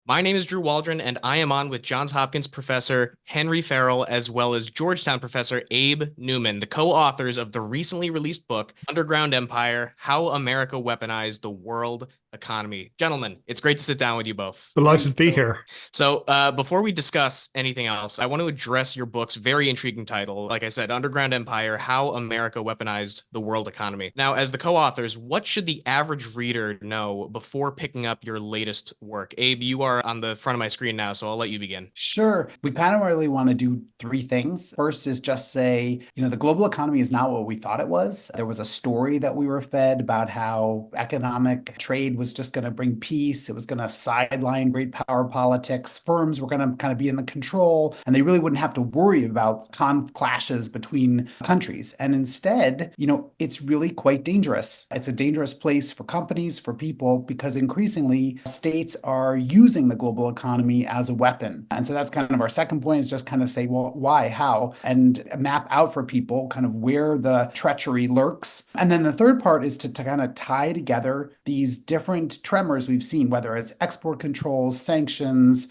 My name is Drew Waldron, and I am on with Johns Hopkins professor Henry Farrell, as well as Georgetown professor Abe Newman, the co-authors of the recently released book, Underground Empire: How America Weaponized the World Economy. Gentlemen, it's great to sit down with you both. Delighted Thanks, to be Drew. here. So, before we discuss anything else, I want to address your book's very intriguing title. Like I said, Underground Empire: How America Weaponized the World Economy. Now, as the co-authors, what should the average reader know before picking up your latest work? Abe, you are on the front of my screen now, so I'll let you begin. Sure. We kind of really want to do three things. First is just say, the global economy is not what we thought it was. There was a story that we were fed about how economic trade was just going to bring peace. It was going to sideline great power politics. Firms were going to kind of be in the control, and they really wouldn't have to worry about clashes between countries. And instead, it's really quite dangerous. It's a dangerous place for companies, for people, because increasingly states are using the global economy as a weapon. And so that's kind of our second point, is just kind of say, well, why, how, and map out for people kind of where the treachery lurks. And then the third part is to kind of tie together these different tremors we've seen, whether it's export controls, sanctions,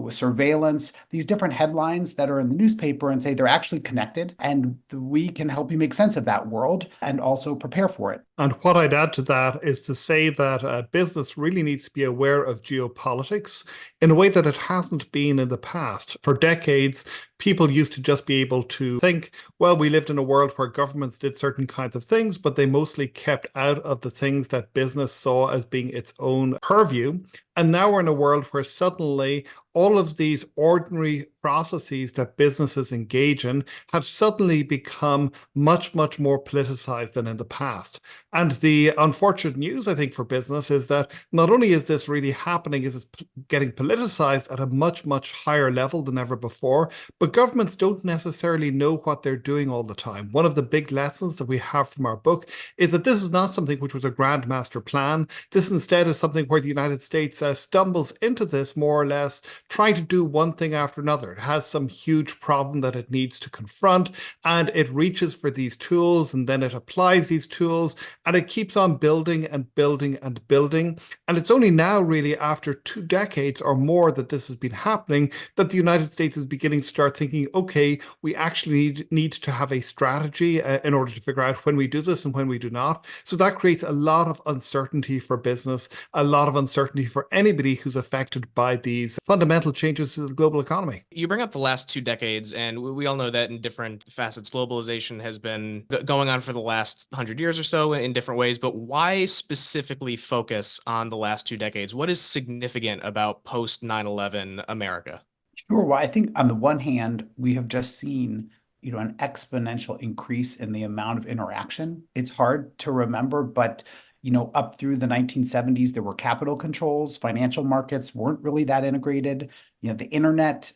surveillance, these different headlines that are in the newspaper, and say they're actually connected. And we can help you make sense of that world and also prepare for it. And what I'd add to that is to say that business really needs to be aware of geopolitics in a way that it hasn't been in the past. For decades, people used to just be able to think, well, we lived in a world where governments did certain kinds of things, but they mostly kept out of the things that business saw as being its own purview. And now we're in a world where suddenly all of these ordinary processes that businesses engage in have suddenly become much, much more politicized than in the past. And the unfortunate news, I think, for business is that not only is this really happening, is it's getting politicized at a much, much higher level than ever before, but governments don't necessarily know what they're doing all the time. One of the big lessons that we have from our book is that this is not something which was a grand master plan. This instead is something where the United States stumbles into this more or less trying to do one thing after another. It has some huge problem that it needs to confront, and it reaches for these tools, and then it applies these tools, and it keeps on building and building and building. And it's only now, really, after 2 decades or more that this has been happening, that the United States is beginning to start thinking, okay, we actually need to have a strategy in order to figure out when we do this and when we do not. So that creates a lot of uncertainty for business, a lot of uncertainty for anybody who's affected by these fundamental changes to the global economy. You bring up the last 2 decades, and we all know that in different facets, globalization has been going on for the last 100 years or so in different ways. But why specifically focus on the last 2 decades? What is significant about post 9/11 America? Sure. Well, I think on the one hand, we have just seen, an exponential increase in the amount of interaction. It's hard to remember, but up through the 1970s, there were capital controls. Financial markets weren't really that integrated. The internet,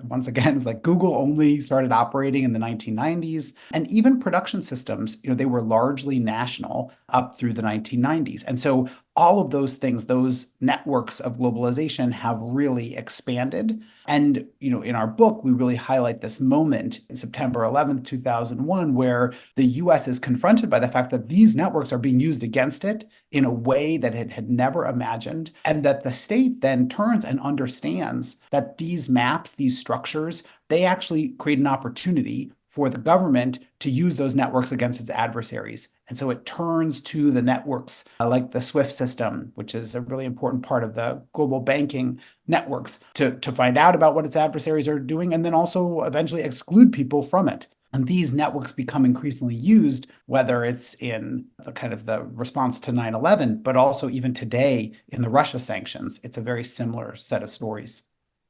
once again, it's like Google only started operating in the 1990s. And even production systems, they were largely national up through the 1990s. And so all of those things, those networks of globalization have really expanded. And, in our book, we really highlight this moment in September 11th, 2001, where the US is confronted by the fact that these networks are being used against it in a way that it had never imagined, and that the state then turns and understands that these maps, these structures, they actually create an opportunity for the government to use those networks against its adversaries. And so it turns to the networks like the SWIFT system, which is a really important part of the global banking networks, to find out about what its adversaries are doing, and then also eventually exclude people from it. And these networks become increasingly used, whether it's in the kind of the response to 9/11, but also even today in the Russia sanctions. It's a very similar set of stories.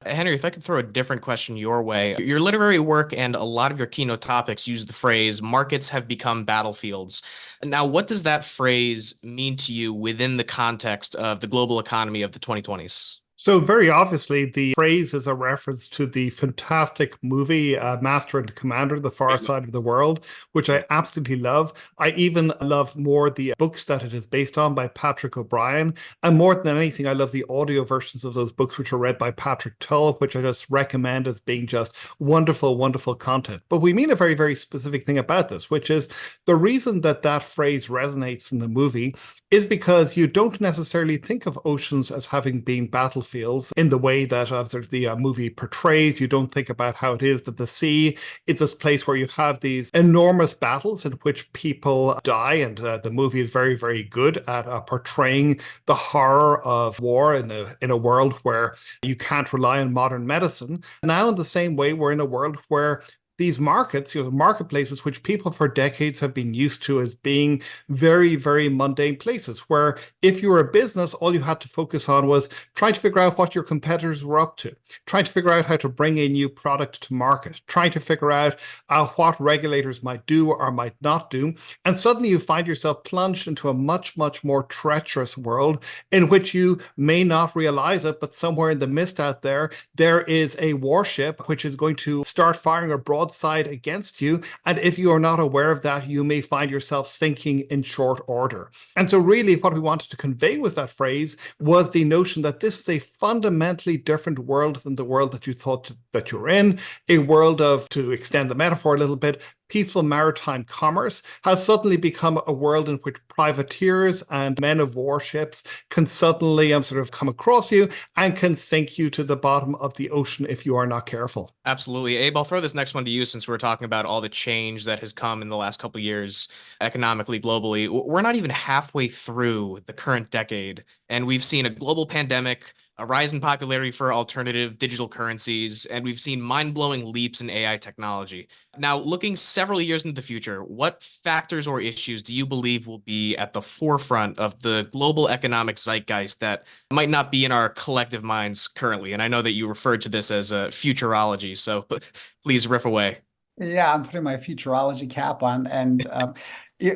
Henry, if I could throw a different question your way, your literary work and a lot of your keynote topics use the phrase markets have become battlefields. Now, what does that phrase mean to you within the context of the global economy of the 2020s? So very obviously, the phrase is a reference to the fantastic movie Master and Commander: The Far Side of the World, which I absolutely love. I even love more the books that it is based on by Patrick O'Brien. And more than anything, I love the audio versions of those books, which are read by Patrick Tull, which I just recommend as being just wonderful, wonderful content. But we mean a very, very specific thing about this, which is the reason that that phrase resonates in the movie is because you don't necessarily think of oceans as having been battlefields in the way that sort of the movie portrays. You don't think about how it is that the sea is this place where you have these enormous battles in which people die, and the movie is very, very good at portraying the horror of war in a world where you can't rely on modern medicine. Now, in the same way, we're in a world where these markets, marketplaces, which people for decades have been used to as being very, very mundane places, where if you were a business, all you had to focus on was trying to figure out what your competitors were up to, trying to figure out how to bring a new product to market, trying to figure out what regulators might do or might not do. And suddenly you find yourself plunged into a much, much more treacherous world in which you may not realize it, but somewhere in the mist out there, there is a warship which is going to start firing a broadside against you. And if you are not aware of that, you may find yourself sinking in short order. And so really what we wanted to convey with that phrase was the notion that this is a fundamentally different world than the world that you thought that you're in, a world of, to extend the metaphor a little bit, peaceful maritime commerce has suddenly become a world in which privateers and men of warships can suddenly sort of come across you and can sink you to the bottom of the ocean if you are not careful. Absolutely. Abe, I'll throw this next one to you since we're talking about all the change that has come in the last couple of years economically, globally. We're not even halfway through the current decade, and we've seen a global pandemic, a rise in popularity for alternative digital currencies, and we've seen mind-blowing leaps in AI technology. Now, looking several years into the future, what factors or issues do you believe will be at the forefront of the global economic zeitgeist that might not be in our collective minds currently? And I know that you referred to this as a futurology, so please riff away. Yeah, I'm putting my futurology cap on. And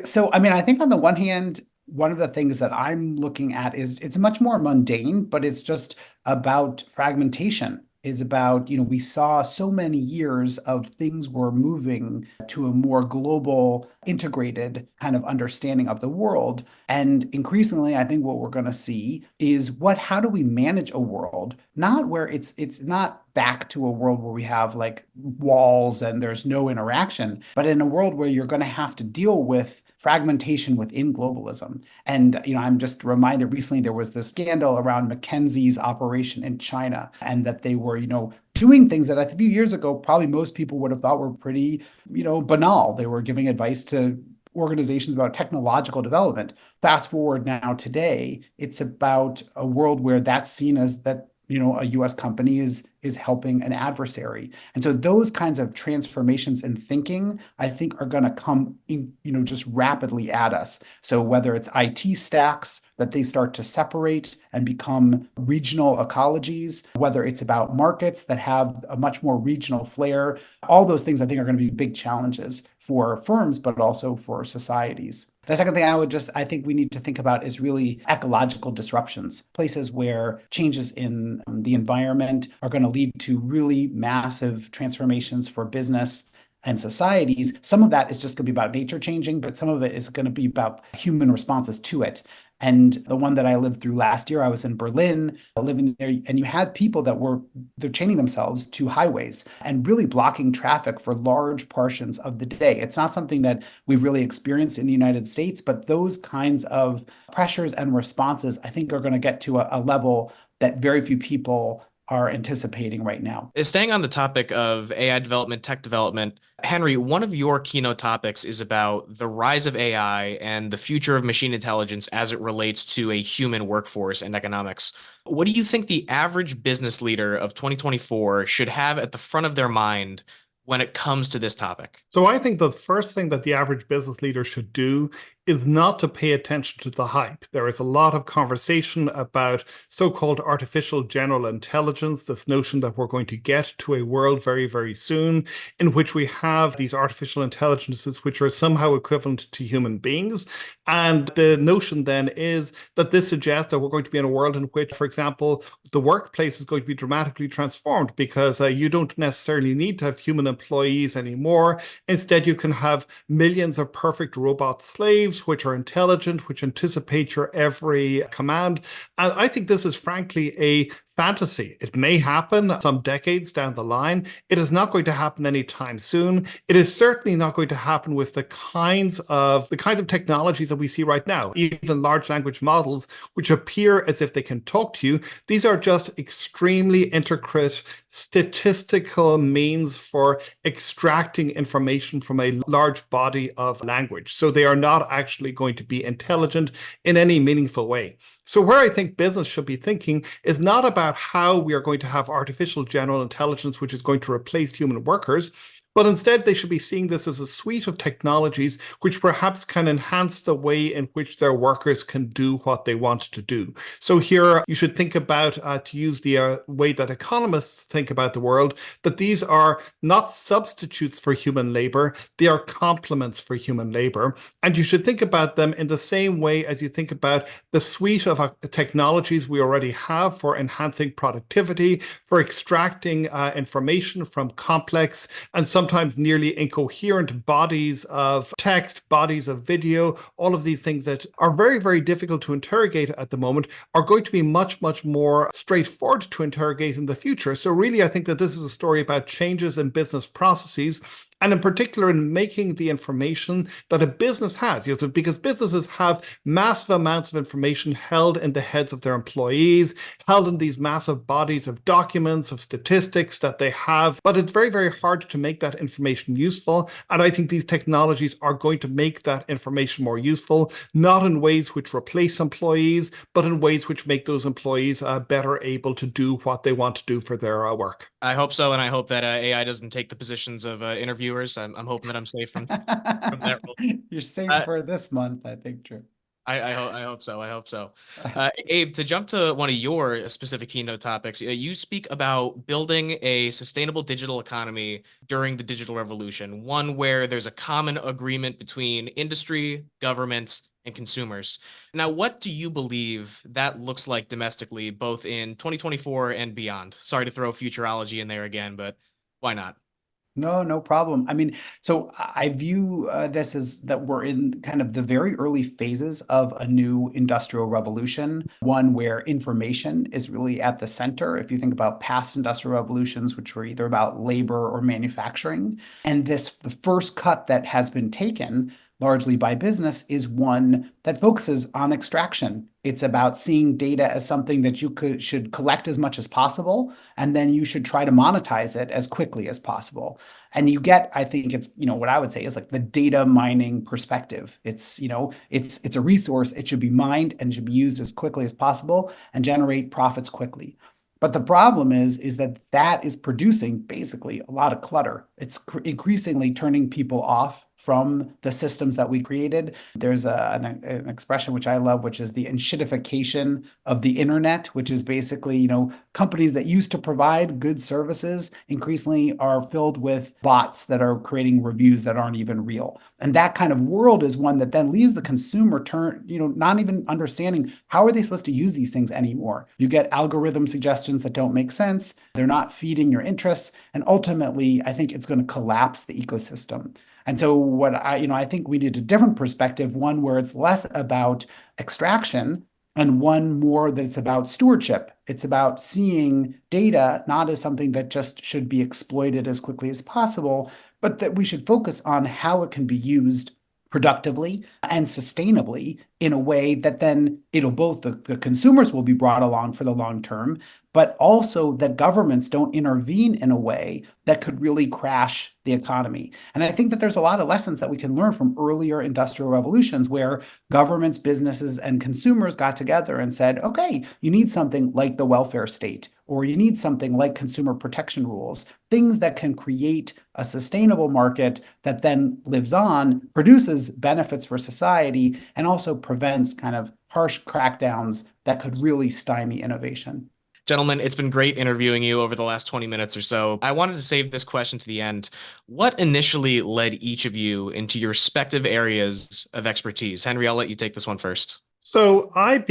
so, I mean, I think on the one hand, one of the things that I'm looking at is it's much more mundane, but it's just about fragmentation. It's about, we saw so many years of things were moving to a more global, integrated kind of understanding of the world. And increasingly, I think what we're going to see is how do we manage a world, not where it's not back to a world where we have like walls and there's no interaction, but in a world where you're going to have to deal with fragmentation within globalism. And I'm just reminded recently there was this scandal around McKinsey's operation in China, and that they were, doing things that a few years ago probably most people would have thought were pretty, banal. They were giving advice to organizations about technological development. Fast forward now today, it's about a world where that's seen as that a US company is helping an adversary. And so those kinds of transformations in thinking, I think, are going to come just rapidly at us. So whether it's IT stacks that they start to separate and become regional ecologies, whether it's about markets that have a much more regional flair, all those things I think are going to be big challenges for firms, but also for societies. The second thing I think we need to think about is really ecological disruptions, places where changes in the environment are going to lead to really massive transformations for business and societies. Some of that is just going to be about nature changing, but some of it is going to be about human responses to it. And the one that I lived through last year, I was in Berlin, living there, and you had people they're chaining themselves to highways and really blocking traffic for large portions of the day. It's not something that we've really experienced in the United States, but those kinds of pressures and responses, I think, are going to get to a level that very few people are anticipating right now. Staying on the topic of AI development, tech development, Henry, one of your keynote topics is about the rise of AI and the future of machine intelligence as it relates to a human workforce and economics. What do you think the average business leader of 2024 should have at the front of their mind when it comes to this topic? So I think the first thing that the average business leader should do is not to pay attention to the hype. There is a lot of conversation about so-called artificial general intelligence, this notion that we're going to get to a world very, very soon in which we have these artificial intelligences which are somehow equivalent to human beings. And the notion then is that this suggests that we're going to be in a world in which, for example, the workplace is going to be dramatically transformed because you don't necessarily need to have human employees anymore. Instead, you can have millions of perfect robot slaves which are intelligent, which anticipate your every command. And I think this is frankly a fantasy. It may happen some decades down the line. It is not going to happen anytime soon. It is certainly not going to happen with the kinds of technologies that we see right now. Even large language models, which appear as if they can talk to you, these are just extremely intricate statistical means for extracting information from a large body of language. So they are not actually going to be intelligent in any meaningful way. So where I think business should be thinking is not about how we are going to have artificial general intelligence, which is going to replace human workers, but instead they should be seeing this as a suite of technologies which perhaps can enhance the way in which their workers can do what they want to do. So here you should think about, to use the way that economists think about the world, that these are not substitutes for human labor, they are complements for human labor. And you should think about them in the same way as you think about the suite of technologies we already have for enhancing productivity, for extracting information from complex and sometimes nearly incoherent bodies of text, bodies of video. All of these things that are very, very difficult to interrogate at the moment are going to be much, much more straightforward to interrogate in the future. So really, I think that this is a story about changes in business processes, and in particular in making the information that a business has, because businesses have massive amounts of information held in the heads of their employees, held in these massive bodies of documents, of statistics that they have, but it's very, very hard to make that information useful. And I think these technologies are going to make that information more useful, not in ways which replace employees, but in ways which make those employees better able to do what they want to do for their work. I hope so, and I hope that AI doesn't take the positions of interviewers. I'm hoping that I'm safe from that role. You're safe for this month, I think, Drew. I hope so. I hope so. Abe, to jump to one of your specific keynote topics, you speak about building a sustainable digital economy during the digital revolution, one where there's a common agreement between industry, governments, and consumers. Now, what do you believe that looks like domestically, both in 2024 and beyond? Sorry to throw futurology in there again, but why not? No problem. I mean, so I view this as that we're in kind of the very early phases of a new industrial revolution, one where information is really at the center. If you think about past industrial revolutions, which were either about labor or manufacturing, and the first cut that has been taken largely by business is one that focuses on extraction. It's about seeing data as something that you should collect as much as possible, and then you should try to monetize it as quickly as possible. And you get, I think it's, what I would say is like the data mining perspective. It's, it's a resource. It should be mined and should be used as quickly as possible and generate profits quickly. But the problem is that is producing basically a lot of clutter. It's increasingly turning people off from the systems that we created. There's an expression which I love, which is the enshittification of the internet, which is basically, companies that used to provide good services increasingly are filled with bots that are creating reviews that aren't even real. And that kind of world is one that then leaves the consumer not even understanding how are they supposed to use these things anymore. You get algorithm suggestions that don't make sense. They're not feeding your interests. And ultimately, I think it's going to collapse the ecosystem. And so what I think we need a different perspective, one where it's less about extraction and one more that's about stewardship. It's about seeing data not as something that just should be exploited as quickly as possible, but that we should focus on how it can be used productively and sustainably in a way that then it'll both the consumers will be brought along for the long term, but also that governments don't intervene in a way that could really crash the economy. And I think that there's a lot of lessons that we can learn from earlier industrial revolutions where governments, businesses, and consumers got together and said, okay, you need something like the welfare state, or you need something like consumer protection rules, things that can create a sustainable market that then lives on, produces benefits for society, and also prevents kind of harsh crackdowns that could really stymie innovation. Gentlemen, it's been great interviewing you over the last 20 minutes or so. I wanted to save this question to the end. What initially led each of you into your respective areas of expertise? Henry, I'll let you take this one first. So I'm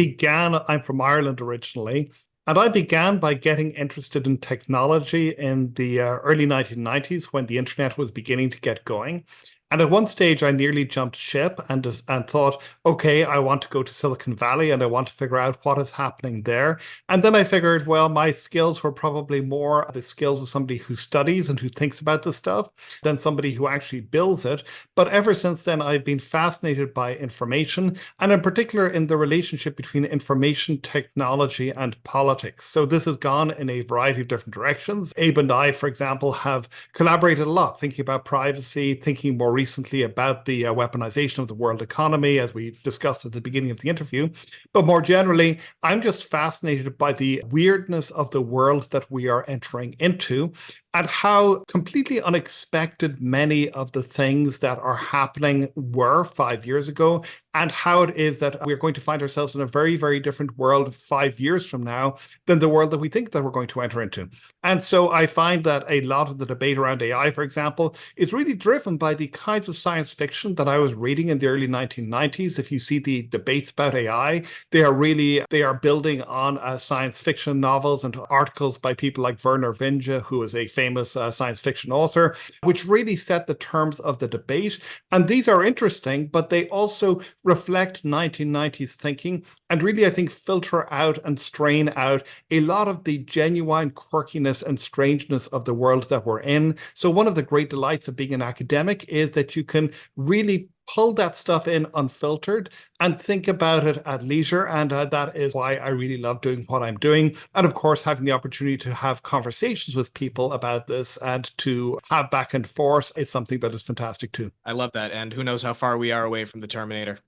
from Ireland originally, and I began by getting interested in technology in the early 1990s when the internet was beginning to get going. And at one stage, I nearly jumped ship and thought, okay, I want to go to Silicon Valley and I want to figure out what is happening there. And then I figured, well, my skills were probably more the skills of somebody who studies and who thinks about this stuff than somebody who actually builds it. But ever since then, I've been fascinated by information, and in particular in the relationship between information technology and politics. So this has gone in a variety of different directions. Abe and I, for example, have collaborated a lot, thinking about privacy, thinking more recently about the weaponization of the world economy, as we discussed at the beginning of the interview. But more generally, I'm just fascinated by the weirdness of the world that we are entering into, and how completely unexpected many of the things that are happening were 5 years ago, and how it is that we're going to find ourselves in a very, very different world 5 years from now than the world that we think that we're going to enter into. And so I find that a lot of the debate around AI, for example, is really driven by the kinds of science fiction that I was reading in the early 1990s. If you see the debates about AI, they are building on science fiction novels and articles by people like Werner Vinge, who is a famous science fiction author, which really set the terms of the debate. And these are interesting, but they also reflect 1990s thinking and really, I think, filter out and strain out a lot of the genuine quirkiness and strangeness of the world that we're in. So one of the great delights of being an academic is that you can really pull that stuff in unfiltered and think about it at leisure. And that is why I really love doing what I'm doing. And of course, having the opportunity to have conversations with people about this and to have back and forth is something that is fantastic too. I love that. And who knows how far we are away from the Terminator.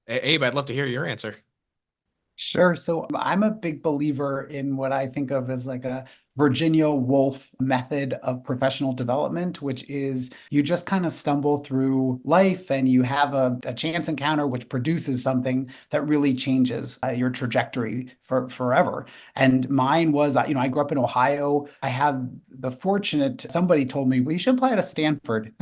Abe, I'd love to hear your answer. Sure. So I'm a big believer in what I think of as like a Virginia Woolf method of professional development, which is you just kind of stumble through life and you have a chance encounter which produces something that really changes your trajectory for forever. And mine was, I grew up in Ohio. I had the fortunate, somebody told me, we should apply to Stanford.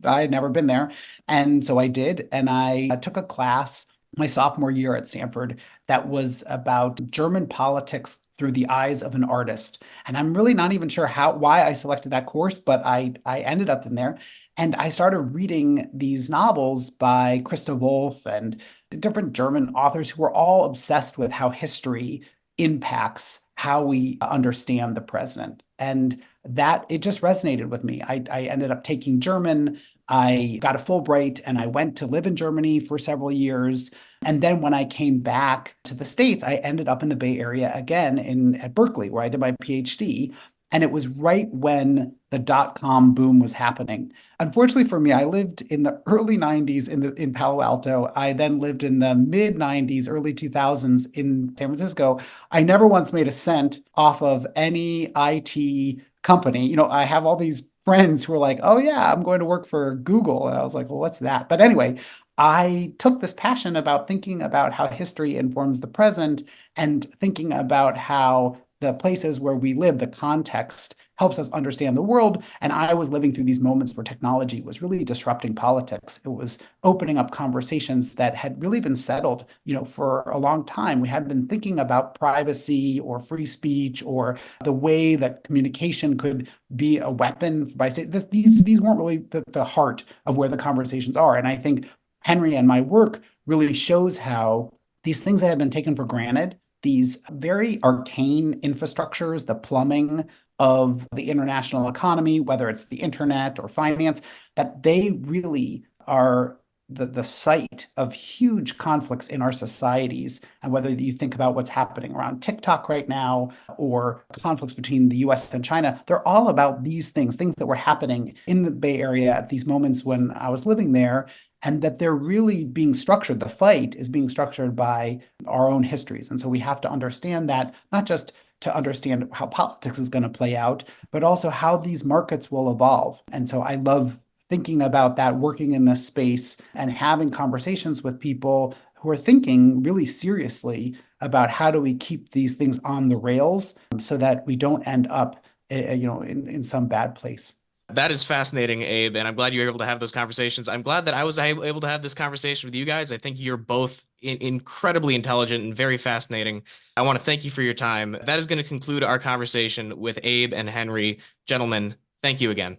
I had never been there. And so I did. And I took a class my sophomore year at Stanford that was about German politics through the eyes of an artist. And I'm really not even sure why I selected that course, but I ended up in there. And I started reading these novels by Christa Wolf and different German authors who were all obsessed with how history impacts how we understand the present. And that it just resonated with me. I ended up taking German. I got a Fulbright and I went to live in Germany for several years. And then when I came back to the States, I ended up in the Bay Area again at Berkeley, where I did my PhD. And it was right when the dot-com boom was happening. Unfortunately for me, I lived in the early 90s in Palo Alto. I then lived in the mid 90s, early 2000s in San Francisco. I never once made a cent off of any IT company. I have all these friends who are like, oh yeah, I'm going to work for Google. And I was like, well, what's that? But anyway, I took this passion about thinking about how history informs the present and thinking about how the places where we live, the context, helps us understand the world. And I was living through these moments where technology was really disrupting politics. It was opening up conversations that had really been settled, for a long time. We hadn't been thinking about privacy or free speech or the way that communication could be a weapon by saying this. These weren't really the heart of where the conversations are. And I think Henry and my work really shows how these things that have been taken for granted, these very arcane infrastructures, the plumbing of the international economy, whether it's the internet or finance, that they really are the site of huge conflicts in our societies. And whether you think about what's happening around TikTok right now or conflicts between the US and China, they're all about these things that were happening in the Bay Area at these moments when I was living there. And that they're really being structured. The fight is being structured by our own histories. And so we have to understand that, not just to understand how politics is going to play out, but also how these markets will evolve. And so I love thinking about that, working in this space and having conversations with people who are thinking really seriously about how do we keep these things on the rails so that we don't end up in some bad place. That is fascinating, Abe, and I'm glad you were able to have those conversations. I'm glad that I was able to have this conversation with you guys. I think you're both incredibly intelligent and very fascinating. I want to thank you for your time. That is going to conclude our conversation with Abe and Henry. Gentlemen, thank you again.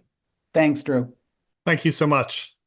Thanks, Drew. Thank you so much.